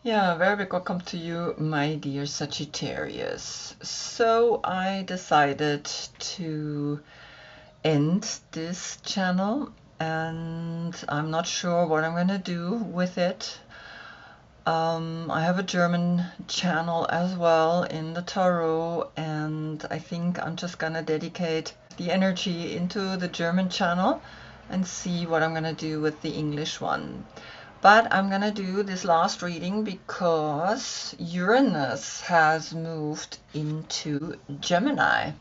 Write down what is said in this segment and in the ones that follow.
Yeah, very big welcome to you, my dear Sagittarius. So I decided to end this channel and I'm not sure what I'm going to do with it. I have a German channel as well in the tarot, and I think I'm just going to dedicate the energy into the German channel and see what I'm going to do with the English one. But I'm gonna do this last reading because Uranus has moved into Gemini.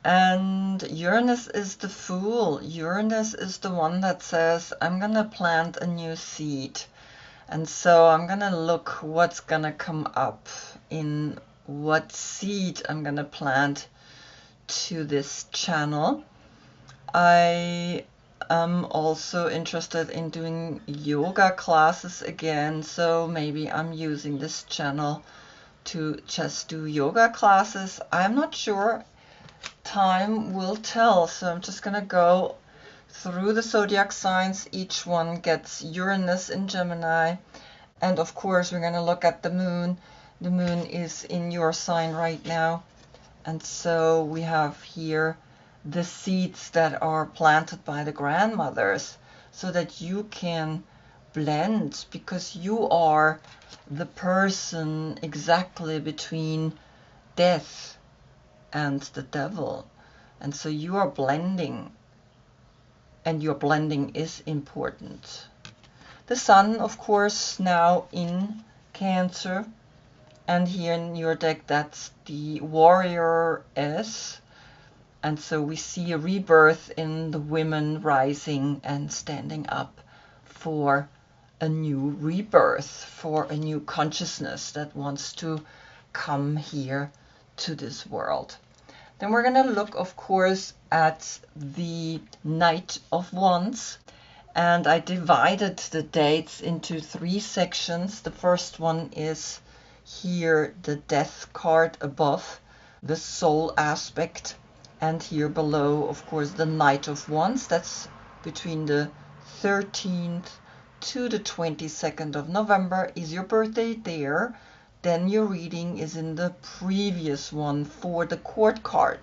And Uranus is the fool. Uranus is the one that says, I'm gonna plant a new seed. And so I'm gonna look what's gonna come up in what seed I'm gonna plant to this channel. I I'm also interested in doing yoga classes again, so maybe I'm using this channel to just do yoga classes. I'm not sure. Time will tell. So I'm just gonna go through the zodiac signs. Each one gets Uranus in Gemini, and of course we're gonna look at the moon. The moon is in your sign right now, and so we have here the seeds that are planted by the grandmothers so that you can blend, because you are the person exactly between death and the devil, and so you are blending, and your blending is important. The sun, of course, now in Cancer, and here in your deck that's the warrior S. And so we see a rebirth in the women rising and standing up for a new rebirth, for a new consciousness that wants to come here to this world. Then we're going to look, of course, at the Knight of Wands. And I divided the dates into 3 sections. The first one is here, the Death card above, the soul aspect. And here below, of course, the Knight of Wands. That's between the 13th to the 22nd of November. Is your birthday there? Then your reading is in the previous one for the Court card,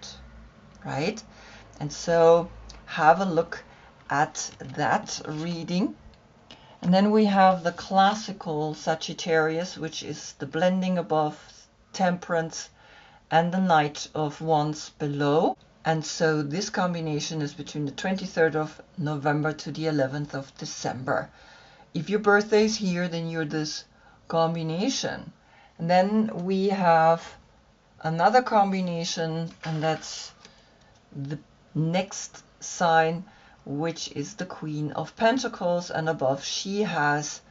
right? And so have a look at that reading. And then we have the classical Sagittarius, which is the blending above, Temperance, and the Knight of Wands below. And so this combination is between the 23rd of November to the 11th of December. If your birthday is here, then you're this combination. And then we have another combination, and that's the next sign, which is the Queen of Pentacles. And above she has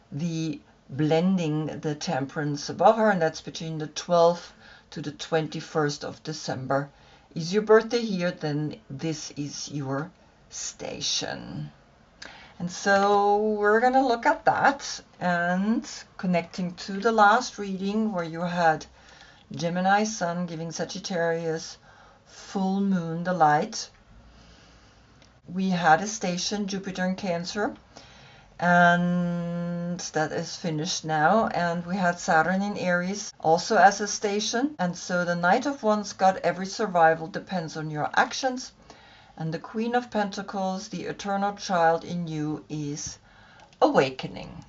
the blending, the Temperance above her, and that's between the 12th to the 21st of December. Is your birthday here, then this is your station. And so we're going to look at that, and connecting to the last reading where you had Gemini Sun giving Sagittarius full moon the light. We had a station, Jupiter in Cancer, and that is finished now. And we had Saturn in Aries also as a station. And so the Knight of Wands got every survival depends on your actions. And the Queen of Pentacles, the eternal child in you, is awakening.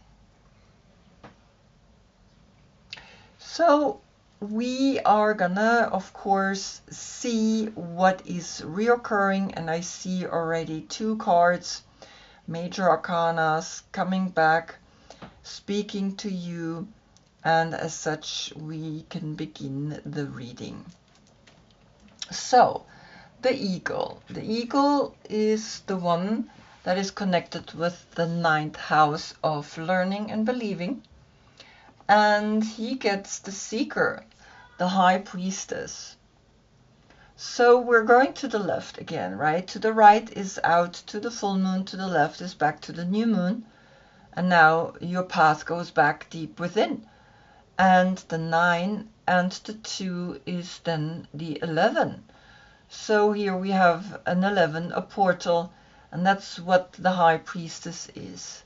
So we are gonna, of course, see what is reoccurring. And I see already 2 cards, Major Arcanas, coming back, speaking to you, and as such we can begin the reading. So the eagle. The eagle is the one that is connected with the 9th house of learning and believing, and he gets the seeker, the high priestess. So we're going to the left again, right? To the right is out to the full moon, to the left is back to the new moon, and now your path goes back deep within. And the 9 and the 2 is then the 11. So here we have an 11, a portal, and that's what the high priestess is.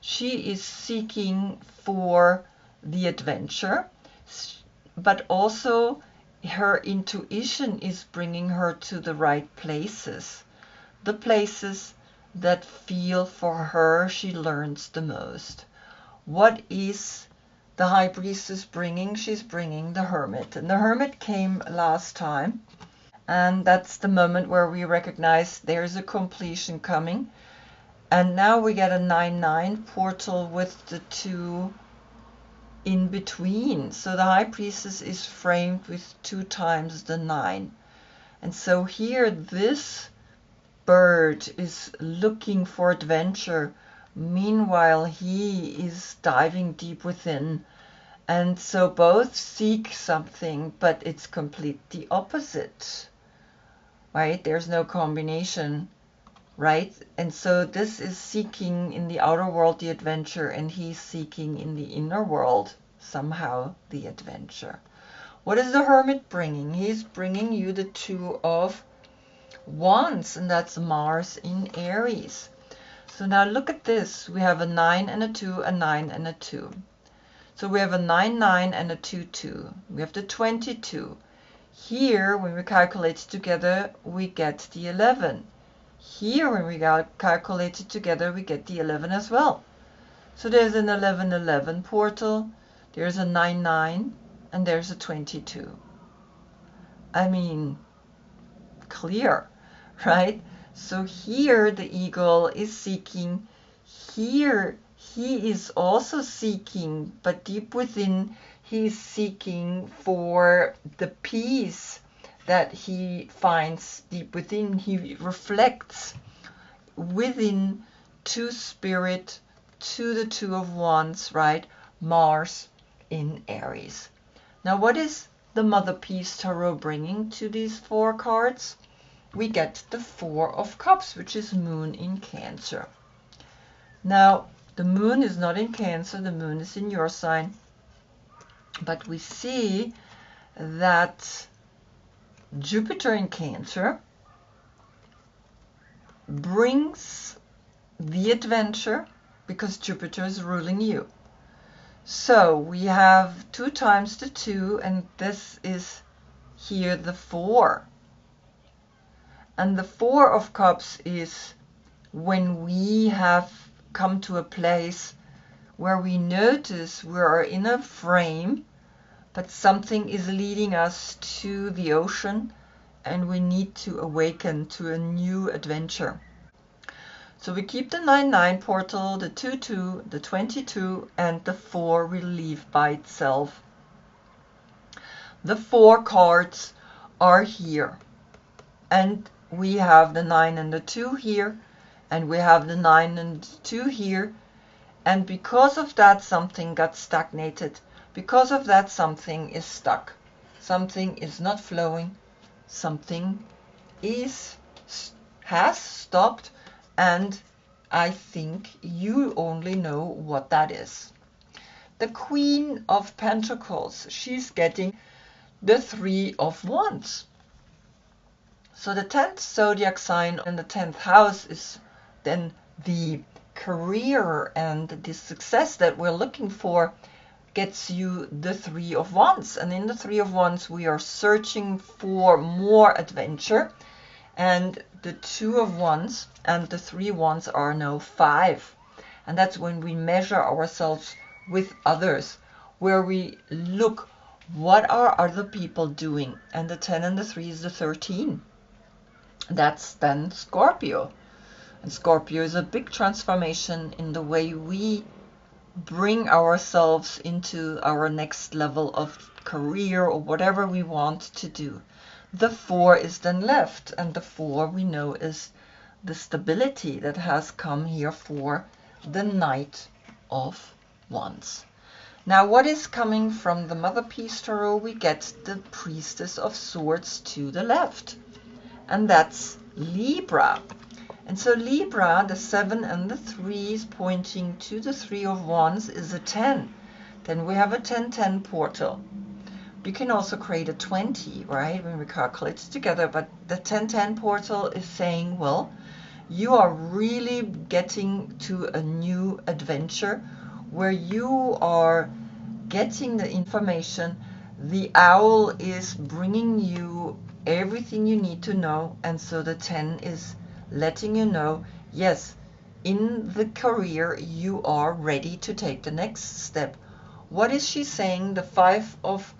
She is seeking for the adventure, but also her intuition is bringing her to the right places, the places that feel for her she learns the most. What is the High Priestess bringing? She's bringing the Hermit. And the Hermit came last time. And that's the moment where we recognize there's a completion coming. And now we get a 9-9 portal with the 2 in between. So the High Priestess is framed with 2 times the 9. And so here this bird is looking for adventure. Meanwhile, he is diving deep within. And so both seek something, but it's completely opposite, right? There's no combination, right? And so this is seeking in the outer world the adventure, and he's seeking in the inner world somehow the adventure. What is the Hermit bringing? He's bringing you the 2 of Wands, and that's Mars in Aries. So now look at this. We have a 9 and a 2, a 9 and a 2. So we have a 9-9 and a 2-2. We have the 22. Here, when we calculate it together, we get the 11. Here, when we calculate it together, we get the 11 as well. So there's an 11-11 portal, there's a 9-9, and there's a 22. I mean, clear, right? So here the eagle is seeking. Here he is also seeking, but deep within he is seeking for the peace that he finds deep within. He reflects within to spirit, to the 2 of Wands, right? Mars in Aries. Now what is the Mother Peace Tarot bringing to these 4 cards? We get the 4 of Cups, which is Moon in Cancer. Now, the Moon is not in Cancer, the Moon is in your sign. But we see that Jupiter in Cancer brings the adventure because Jupiter is ruling you. So we have 2 times the 2, and this is here the 4. And the 4 of Cups is when we have come to a place where we notice we are in a frame, but something is leading us to the ocean, and we need to awaken to a new adventure. So we keep the 9-9 portal, the 2-2, the 22, and the 4 will leave by itself. The 4 cards are here, and we have the 9 and the 2 here, and we have the 9 and 2 here, and because of that something got stagnated. Because of that something is stuck. Something is not flowing. Something has stopped, and I think you only know what that is. The Queen of Pentacles, she's getting the 3 of Wands. So the 10th zodiac sign and the 10th house is then the career, and the success that we're looking for gets you the 3 of Wands. And in the 3 of Wands we are searching for more adventure, and the 2 of Wands and the 3 Wands are now 5. And that's when we measure ourselves with others, where we look, what are other people doing? And the 10 and the 3 is the 13. That's then Scorpio. And Scorpio is a big transformation in the way we bring ourselves into our next level of career or whatever we want to do. The 4 is then left, and the 4 we know is the stability that has come here for the Knight of Wands. Now what is coming from the Mother Peace Tarot? We get the Priestess of Swords to the left, and that's Libra. And so Libra, the 7 and the 3 is pointing to the 3 of Wands is a 10. Then we have a 10-10 portal. We can also create a 20, right, when we calculate it together. But the 10-10 portal is saying, well, you are really getting to a new adventure where you are getting the information. The owl is bringing you everything you need to know, and so the 10 is letting you know, yes, in the career you are ready to take the next step. What is she saying? The 5 of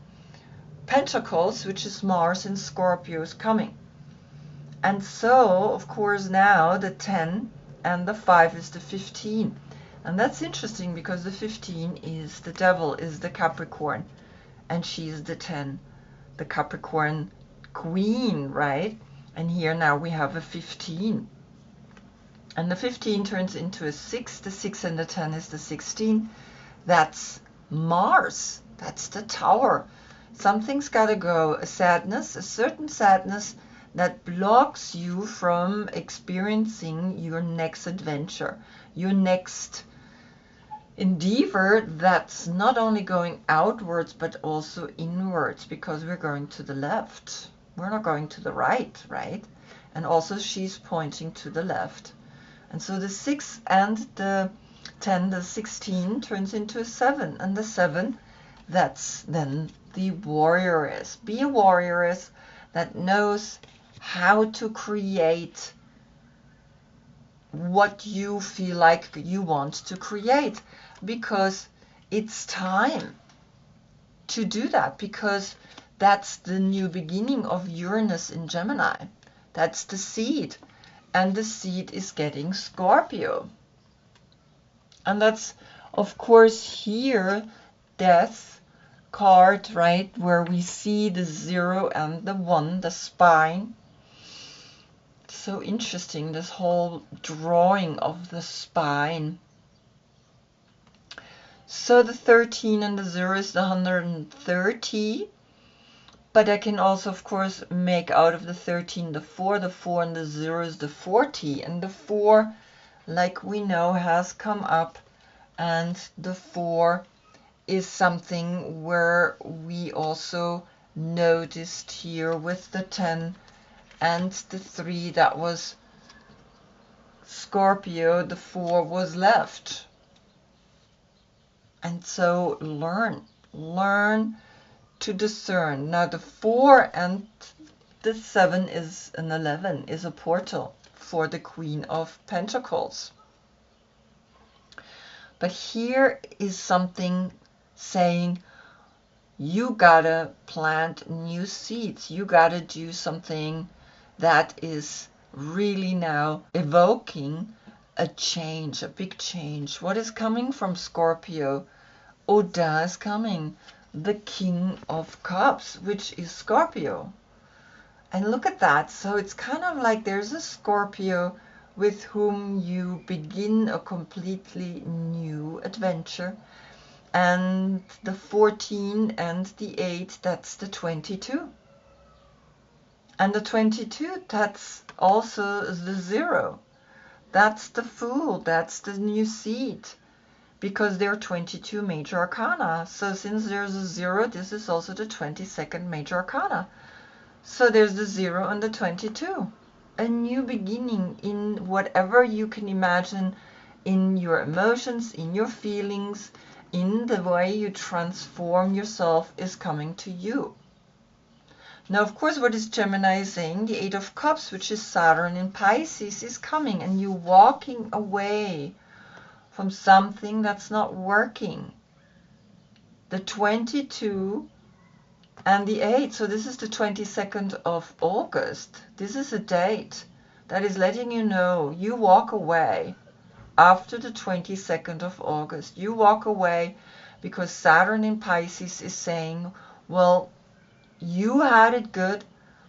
Pentacles, which is Mars in Scorpio, is coming. And so, of course, now the 10 and the 5 is the 15. And that's interesting because the 15 is the devil, is the Capricorn. And she's the 10, the Capricorn queen, right? And here now we have a 15. And the 15 turns into a 6. The 6 and the 10 is the 16. That's Mars. That's the Tower. Something's got to go. A sadness, a certain sadness that blocks you from experiencing your next adventure, your next endeavor that's not only going outwards but also inwards, because we're going to the left. We're not going to the right, right? And also she's pointing to the left. And so the 6 and the 10, the 16 turns into a 7. And the 7, that's then the warrioress. Be a warrioress that knows how to create what you feel like you want to create, because it's time to do that, because that's the new beginning of Uranus in Gemini. That's the seed, and the seed is getting Scorpio. And that's, of course, here, death card, right, where we see the 0 and the 1, the spine. So interesting, this whole drawing of the spine. So the 13 and the 0 is the 130, but I can also, of course, make out of the 13 the 4 and the 0 is the 40, and the 4, like we know, has come up, and the 4 is something where we also noticed here with the 10 and the 3, that was Scorpio, the 4 was left. And so learn to discern. Now the 4 and the 7 is an 11, is a portal for the Queen of Pentacles. But here is something saying, you gotta plant new seeds. You gotta do something that is really now evoking a change, a big change. What is coming from Scorpio? Oda is coming, the King of Cups, which is Scorpio. And look at that. So it's kind of like there's a Scorpio with whom you begin a completely new adventure. And the 14 and the 8, that's the 22. And the 22, that's also the 0. That's the Fool, that's the new seed. Because there are 22 major arcana. So since there's a 0, this is also the 22nd major arcana. So there's the 0 and the 22. A new beginning in whatever you can imagine, in your emotions, in your feelings, in the way you transform yourself, is coming to you. Now, of course, what is Gemini saying? The 8 of Cups, which is Saturn in Pisces, is coming, and you're walking away from something that's not working. The 22 and the 8, so this is the 22nd of August. This is a date that is letting you know you walk away after the 22nd of August. You walk away because Saturn in Pisces is saying, well, you had it good,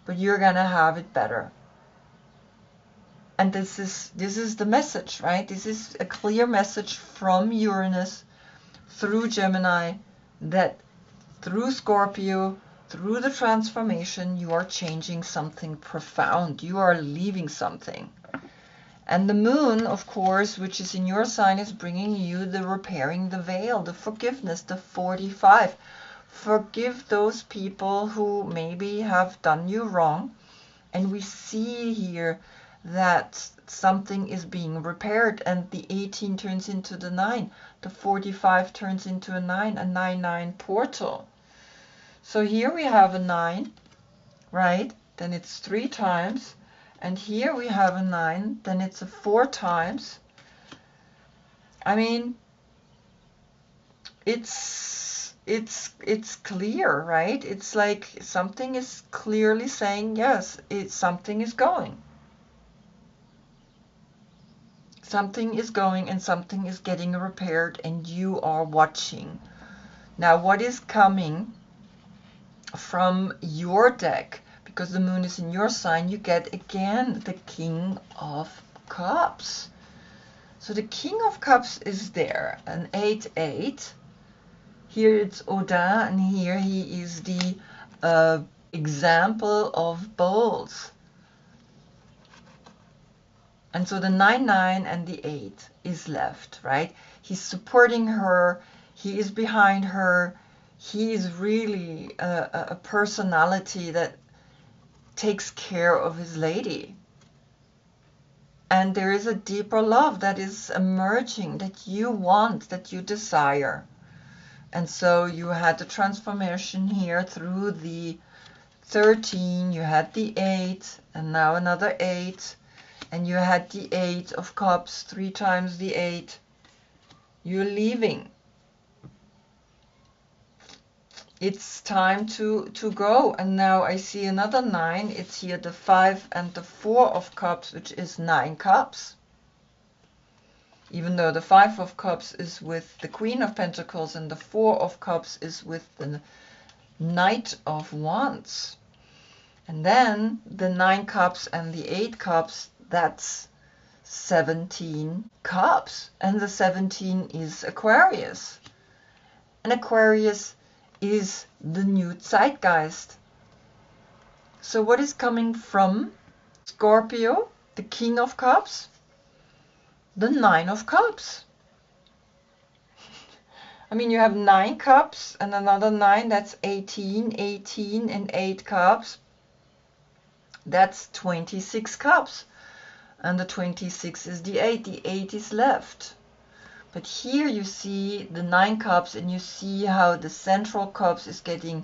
but you're going to have it better. And this is the message, right? This is a clear message from Uranus through Gemini, that through Scorpio, through the transformation, you are changing something profound. You are leaving something. And the moon, of course, which is in your sign, is bringing you the repairing the veil, the forgiveness, the 45. Forgive those people who maybe have done you wrong. And we see here that something is being repaired, and the 18 turns into the 9, the 45 turns into a 9, a 9-9 portal. So here we have a 9, right? Then it's 3 times, and here we have a 9, then it's a 4 times. I mean, it's clear, right? It's like something is clearly saying yes, something is going. Something is going and something is getting repaired, and you are watching. Now, what is coming from your deck, because the moon is in your sign, you get again the King of Cups. So the King of Cups is there, an 8-8. Here it's Odin, and here he is the example of bowls. And so the 9-9 and the 8 is left, right? He's supporting her. He is behind her. He is really a personality that takes care of his lady. And there is a deeper love that is emerging, that you want, that you desire. And so you had the transformation here through the 13, you had the 8, and now another 8. And you had the 8 of Cups, 3 times the 8. You're leaving. It's time to go. And now I see another 9. It's here the 5 and the 4 of Cups, which is 9 cups. Even though the 5 of Cups is with the Queen of Pentacles and the 4 of Cups is with the Knight of Wands. And then the 9 cups and the 8 cups, that's 17 cups, and the 17 is Aquarius. And Aquarius is the new zeitgeist. So what is coming from Scorpio, the King of Cups? The 9 of Cups. I mean, you have 9 cups and another 9, that's 18, 18 and 8 cups. That's 26 cups. And the 26 is the 8. The 8 is left. But here you see the 9 cups, and you see how the central cups is getting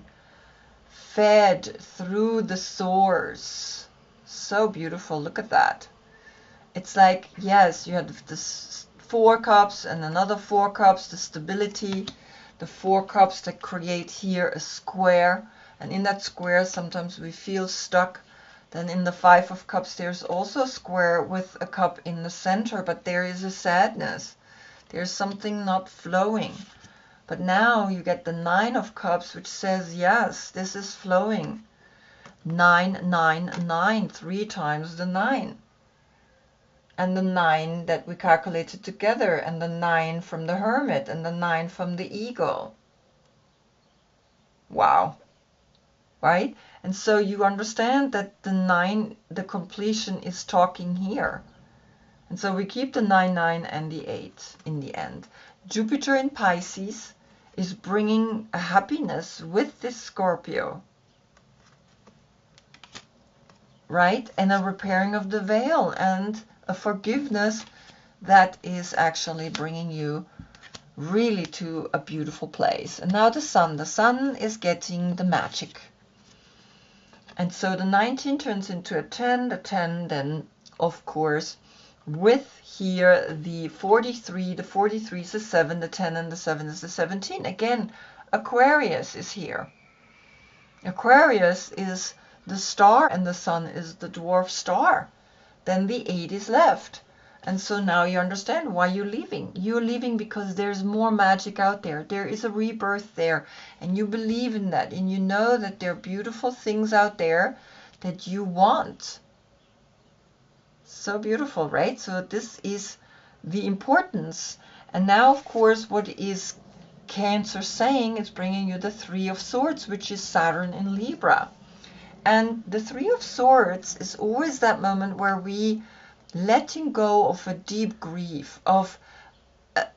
fed through the swords. So beautiful. Look at that. It's like, yes, you have this 4 cups and another 4 cups, the stability, the 4 cups that create here a square. And in that square, sometimes we feel stuck. Then in the 5 of Cups, there's also a square with a cup in the center, but there is a sadness. There's something not flowing. But now you get the 9 of Cups, which says, yes, this is flowing. 9, 9, 9, 3 times the 9. And the 9 that we calculated together, and the 9 from the Hermit, and the 9 from the Eagle. Wow. Right? And so you understand that the 9, the completion is talking here. And so we keep the 9, 9 and the 8 in the end. Jupiter in Pisces is bringing a happiness with this Scorpio. Right? And a repairing of the veil and a forgiveness that is actually bringing you really to a beautiful place. And now the Sun. The Sun is getting the magic. And so the 19 turns into a 10, the 10 then, of course, with here the 43 is a 7, the 10 and the 7 is the 17. Again, Aquarius is here. Aquarius is the star, and the Sun is the dwarf star. Then the 8 is left. And so now you understand why you're leaving. You're leaving because there's more magic out there. There is a rebirth there. And you believe in that. And you know that there are beautiful things out there that you want. So beautiful, right? So this is the importance. And now, of course, what is Cancer saying is bringing you the 3 of Swords, which is Saturn in Libra. And the 3 of Swords is always that moment where we letting go of a deep grief, of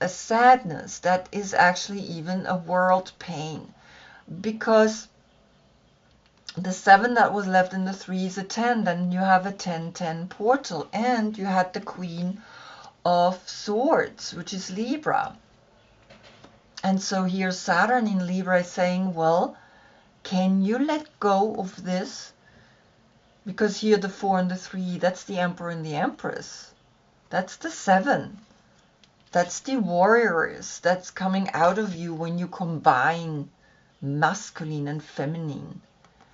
a sadness that is actually even a world pain. Because the 7 that was left in the 3 is a 10. Then you have a 10-10 portal. And you had the Queen of Swords, which is Libra. And so here Saturn in Libra is saying, well, can you let go of this? Because here the 4 and the 3, that's the Emperor and the Empress. That's the 7. That's the warriors that's coming out of you when you combine masculine and feminine.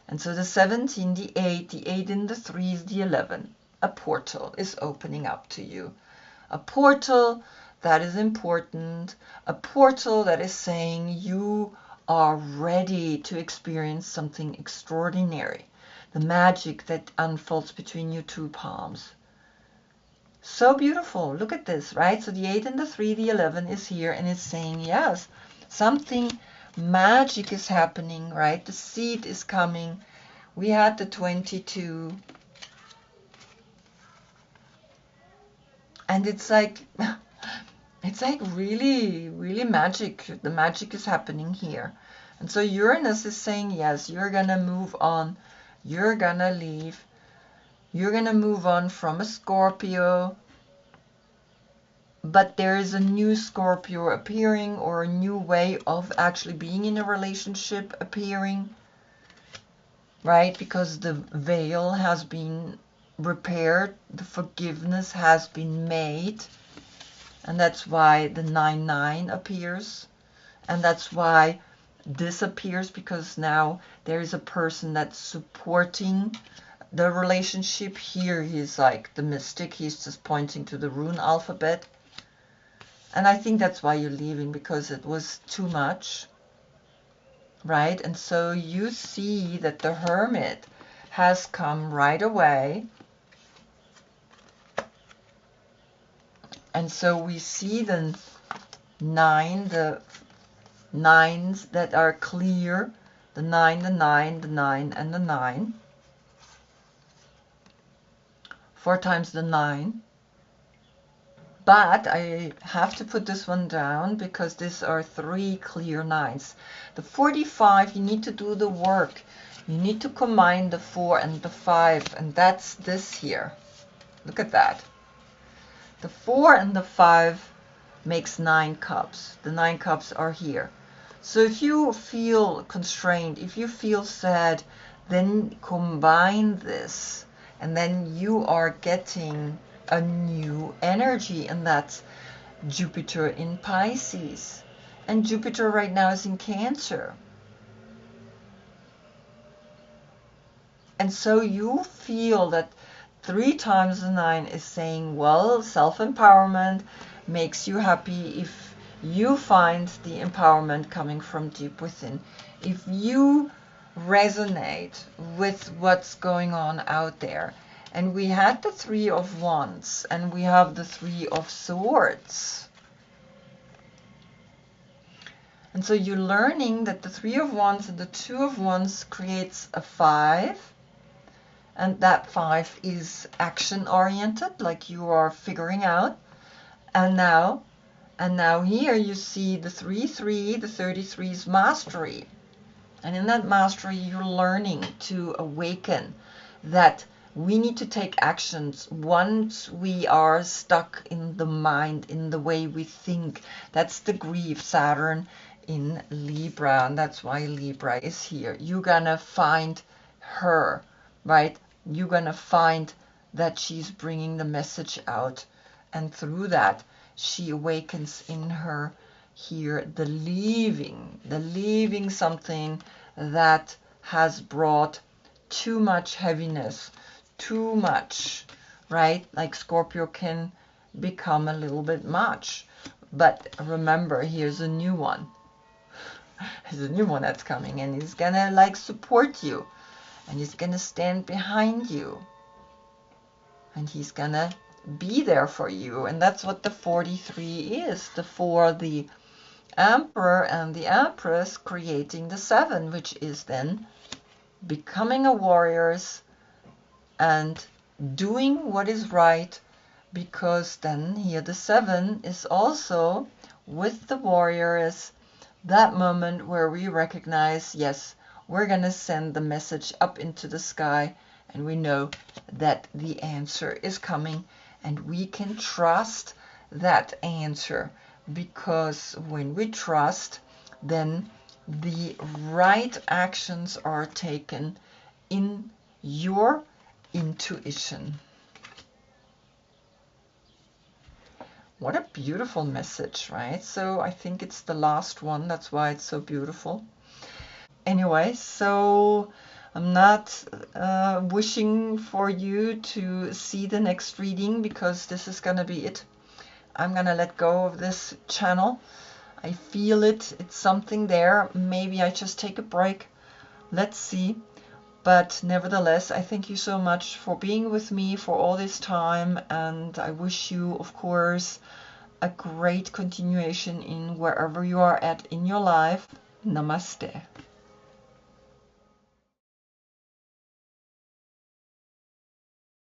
And so the 17, the 8 in the 3 is the 11. A portal is opening up to you. A portal that is important. A portal that is saying you are ready to experience something extraordinary. The magic that unfolds between your two palms. So beautiful. Look at this, right? So the 8 and the 3, the 11 is here, and it's saying, yes, something magic is happening, right? The seed is coming. We had the 22. And it's like really, really magic. The magic is happening here. And so Uranus is saying, yes, you're going to move on. You're going to leave. You're going to move on from a Scorpio. But there is a new Scorpio appearing, or a new way of actually being in a relationship appearing. Right? Because the veil has been repaired. The forgiveness has been made. And that's why the 9-9 appears. And that's why this appears, because now there is a person that's supporting the relationship. Here he's like the mystic. He's just pointing to the rune alphabet. And I think that's why you're leaving, because it was too much. Right? And so you see that the Hermit has come right away. And so we see the 9, the 9s that are clear. The 9, the 9, the 9, and the 9. 4 times the 9. But I have to put this one down because these are 3 clear 9s. The 45, you need to do the work. You need to combine the 4 and the 5, and that's this here. Look at that. The 4 and the 5 makes 9 cups. The 9 cups are here. So if you feel constrained, if you feel sad, then combine this, and then you are getting a new energy, and that's Jupiter in Pisces. And Jupiter right now is in Cancer. And so you feel that 3 times the 9 is saying, well, self-empowerment makes you happy if you find the empowerment coming from deep within. If you resonate with what's going on out there. And we had the 3 of Wands, and we have the 3 of Swords. And so you're learning that the 3 of Wands and the 2 of Wands creates a 5. And that 5 is action-oriented, like you are figuring out. And now here you see the 3-3, the 33 is mastery. And in that mastery, you're learning to awaken that we need to take actions once we are stuck in the mind, in the way we think. That's the grief, Saturn in Libra, and that's why Libra is here. You're gonna find her, right? You're gonna find that she's bringing the message out, and through that, she awakens in her here the leaving something that has brought too much heaviness, too much, right? Like Scorpio can become a little bit much. But remember, here's a new one. There's a new one that's coming, and he's gonna like support you, and he's gonna stand behind you, and he's gonna be there for you. And that's what the 43 is. The 4, the Emperor and the Empress, creating the 7, which is then becoming a warriors and doing what is right, because then here the 7 is also with the warriors, that moment where we recognize, yes, we're going to send the message up into the sky, and we know that the answer is coming, and we can trust that answer, because when we trust, then the right actions are taken in your intuition. What a beautiful message, right? So I think it's the last one. That's why it's so beautiful. Anyway, so I'm not wishing for you to see the next reading, because this is going to be it. I'm going to let go of this channel. I feel it. It's something there. Maybe I just take a break. Let's see. But nevertheless, I thank you so much for being with me for all this time. And I wish you, of course, a great continuation in wherever you are at in your life. Namaste.